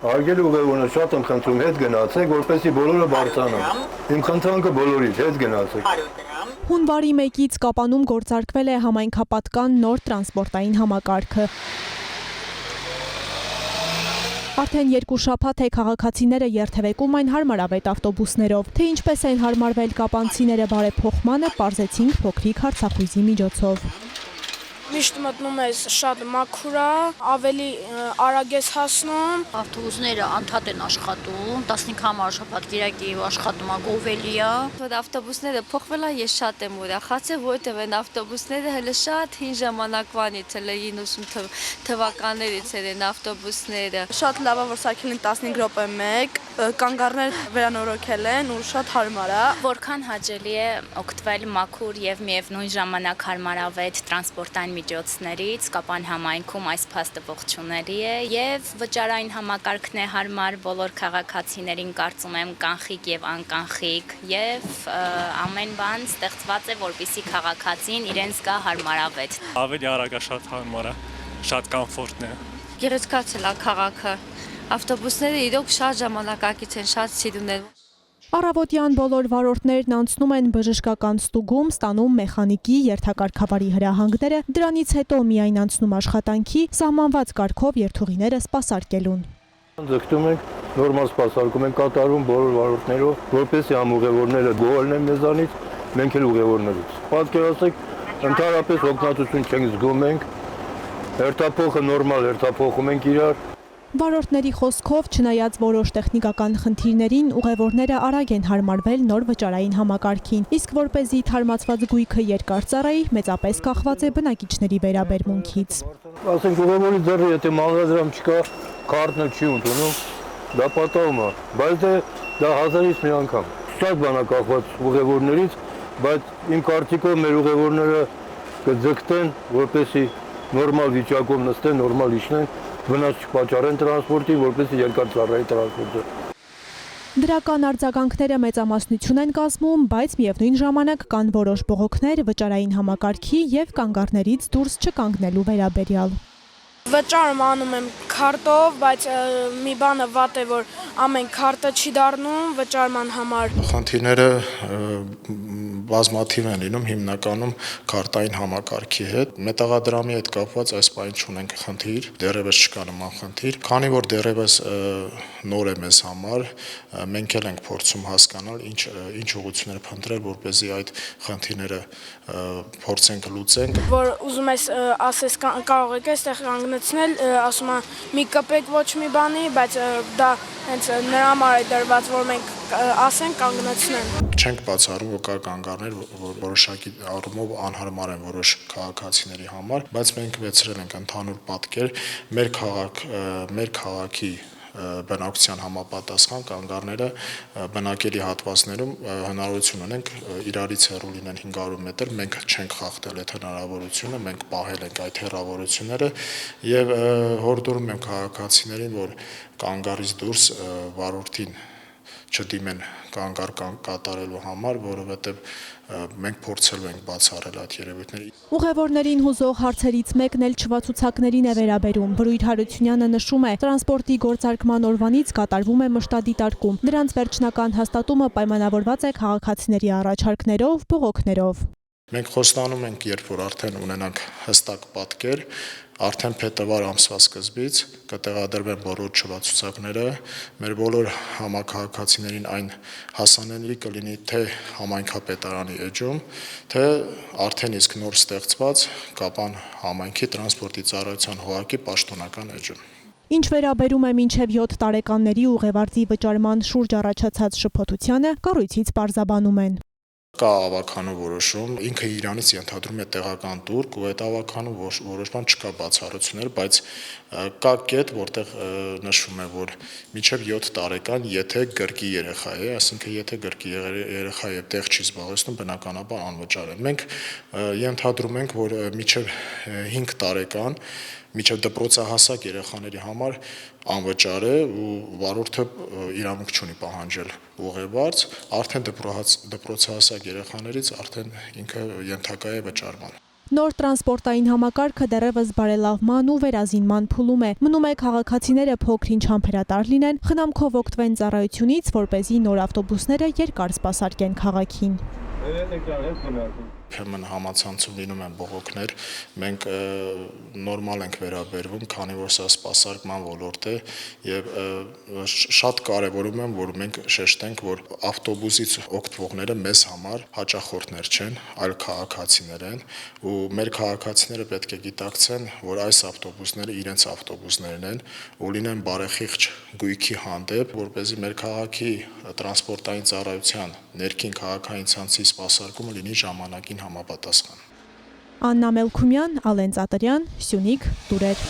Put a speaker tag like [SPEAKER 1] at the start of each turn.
[SPEAKER 1] Արգել ուղևորները շատ եմ խնդրում հետ գնացեք, որպեսզի բոլորը բարձրանան։ Իմ խնդրանքը բոլորից հետ գնացեք։
[SPEAKER 2] Հունվարի 1-ից Կապանում գործարկվել է համայնքապատկան նոր տրանսպորտային համակարգը։ Արդեն 2 շաբաթ է քաղաքացիները երթևեկում այն հարմարավետ ավտոբուսներով, թե ինչպես են հարմարվել կապանցիները բարեփոխմանը, պարզեցինք փոքրիկ հարցախույզի միջոցով։
[SPEAKER 3] Միշտ մտնում ես շատ մաքուր է, ավելի արագ ես հասնում։
[SPEAKER 4] Ավտոբուսները անդադ են աշխատում, 15 համարշաբաթ կիրակի աշխատում է գովելի է։
[SPEAKER 5] Որ ավտոբուսները փոխվել է, ես շատ եմ ուրախացել, որովհետև այն ավտոբուսները հələ շատ հին ժամանակվանից, հələ 90 թվականներից են ավտոբուսները։ Շատ լավ է, որ սարքել են 15 րոպե մեկ, կանգառները վերանորոգել են ու շատ հարմար է։
[SPEAKER 4] Որքան հաճելի է օգտվել մաքուր եւ միևնույն ժամանակ հարմարավետ տրանսպորտային միջոցներից, Կապան համայնքում այս փաստը ողջունելի է եւ վճարային համակարգն է հարմար բոլոր քաղաքացիներին, կարծում եմ կանխիկ եւ անկանխիկ եւ ամեն բան ստեղծված է, որպեսզի քաղաքացին իրեն զգա հարմարավետ։
[SPEAKER 6] Ավելի արագ է, շատ հարմար է, շատ կոմֆորտն է։
[SPEAKER 5] Գեղեցկացել է քաղաքը։ Ավտոբուսները իրոք շատ ժամանակակից են, շատ սիրուն են։
[SPEAKER 2] Առավոտյան բոլոր վարորդներն անցնում են բժշկական ստուգում, ստանում մեխանիկի երթակարգավարի հրահանգները, դրանից հետո միայն անցնում աշխատանքի, սահմանված կարգով երթուղիները սպասարկելուն։
[SPEAKER 1] Ձգտում ենք, նորմալ սպասարկում ենք կատարում բոլոր վարորդներով, որպեսզի համ ուղևորները գոհանան մեզանից, մենք էլ ուղևորներից։ Պատկերացրեք, ընդհանրապես օգնատություն չենք զգում ենք, հերթափոխը նորմալ հերթափոխում ենք իրար։
[SPEAKER 2] Վարորդների խոսքով, չնայած որոշ տեխնիկական խնդիրներին, ուղևորները արագ են հարմարվել նոր վճարային համակարգին, իսկ որպեսզի թարմացված գույքը երկար ծառայի, մեծապես կախված է բնակիչների վերաբերմունքից։
[SPEAKER 1] Ասենք ուղևորի ձեռը եթե մանրադրամ չկա, քարտն չի ընդունում, դա պատահում է, բայց դա հազարից մի անգամ։ Շատ բան է կախված ուղևորներից, բայց իմ կարծիքով մեր ուղևորները կձգտեն, որպեսզի նորմալ վիճակով նստեն, նորմալ իջնեն, վնաս չպատճառեն տրանսպորտի, որպեսզի երկար ծառայի տրանսպորտը։
[SPEAKER 2] Դրական արձագանքները մեծամասնություն են կազմում, բայց միևնույն ժամանակ կան որոշ բողոքներ վճարային համակարգի եւ կանգառներից դուրս չկանգնելու վերաբերյալ։
[SPEAKER 3] Վճարում անում եմ քարտով, բայց մի բանը վատ է, որ ամեն քարտը չի դառնում վճարման համար։
[SPEAKER 7] Խնդիրները բազմաթիվ են լինում, հիմնականում քարտային համակարգի հետ։ Մետաղադրամի հետ կապված այս պահին չունենք խնդիր, դեռևս չկա նման խնդիր։ Քանի որ դեռևս նոր է մեզ համար, մենք էլ ենք փորձում հասկանալ ինչ ուղղություններ փնտրել, որպեսզի այդ խնդիրները փորձենք լուծենք։
[SPEAKER 3] Որ ուզում ես ասես կարող եք այստեղ կանգնեցնել, ասում եմ մի կպեք ոչ մի բանի, բայց դա հենց նրա համար է դրված, որ մենք ասենք կանգնեցնեն։
[SPEAKER 7] Չենք բացառում, որ կա կանգառներ, որ որոշակի առումով անհարմար են որոշ քաղաքացիների համար, բայց մենք վեցրել ենք ընդհանուր պատկեր մեր քաղաքի բնակության համապատասխան կանգառները բնակելի հատվածներում հնարավորություն ունենք իրարից հեռու լինեն 500 մետր, մենք չենք խախտել այդ հնարավորությունը, մենք պահել ենք այդ հեռավորությունները եւ հորդորում եմ քաղաքացիներին, որ կանգառից դուրս վարորդին չդիմեն կանգառ կատարելու համար, որովհետև մենք փորձելու ենք բացառել այդ երևույթները։
[SPEAKER 2] Ուղևորներին հուզող հարցերից մեկն էլ չվացուցակներին է վերաբերում։ Բրույր Հարությունյանը նշում է, տրանսպորտի գործարկման օրվանից կատարվում է մշտադիտարկում։ Դրանց վերջնական հաստատումը պայմանավորված է քաղաքացիների առաջարկներով, բողոքներով։
[SPEAKER 7] Մենք խոստանում ենք, երբ որ արդեն ունենանք հստակ պատկեր, արդեն փետրվար ամսվա սկզբից կտեղադրվեն բոլոր չվացուցակները, մեր բոլոր համաքաղաքացիներին այն հասանելի կլինի թե համայնքապետարանի էջում, թե արդեն իսկ նոր ստեղծված Կապան համայնքի տրանսպորտի ծառայության հողակի պաշտոնական էջում։
[SPEAKER 2] Ինչ վերաբերում է մինչև 7 տարեկանների ուղևարձի վճարման շուրջ առաջացած շփոթությանը, կառույցից պարզաբանում են։
[SPEAKER 7] Կա ավականու որոշում, ինքը իրանից ենթադրում է տեղական տուրք ու այդ ավականու որոշման չկա բացառություններ, բայց կա կետ, որտեղ նշվում է, որ մինչև 7 տարեկան, եթե գրկի երեխա է, այսինքն եթե գրկի երեխա եւ տեղ չի զբաղեցնում, բնականաբար անվճար է։ Մենք ենթադրում ենք, որ մինչև 5 տարեկան մինչև դպրոցահասակ երեխաների համար անվճար է ու վարորդը իրավունք չունի պահանջել ուղևորց, արդեն դպրոցահասակ երեխաներից արդեն ինքը ենթակա է վճարման։
[SPEAKER 2] Նոր տրանսպորտային համակարգը դեռևս բարելավման ու վերազինման փուլում է։ Մնում է քաղաքացիները փոքր-ինչ համբերատար լինեն, խնամքով օգտվեն ծառայությունից, որպեսզի նոր ավտոբուսները երկար սպասարկեն քաղաքին։
[SPEAKER 7] Ուրեմն համացանցում լինում են բողոքներ, մենք նորմալ ենք վերաբերվում, քանի որ սա սպասարկման ոլորտ է եւ շատ կարեւորում եմ, որ մենք շեշտենք, որ ավտոբուսից օգտվողները մեզ համար հաճախորդներ չեն, այլ քաղաքացիներ են, ու մեր քաղաքացիները պետք է գիտակցեն, որ այս ավտոբուսները իրենց ավտոբուսներն են ու լինեն բարեխիղճ գույքի հանդեպ, որպեսզի մեր քաղաքի տրանսպորտային ծառայության ներքին քաղաքային ցանցի սպասարկումը լինի ժամանակին համապատասխան։
[SPEAKER 2] Աննա Մելքումյան, Ալեն Ծատրյան, Սյունիք, Տուրեր։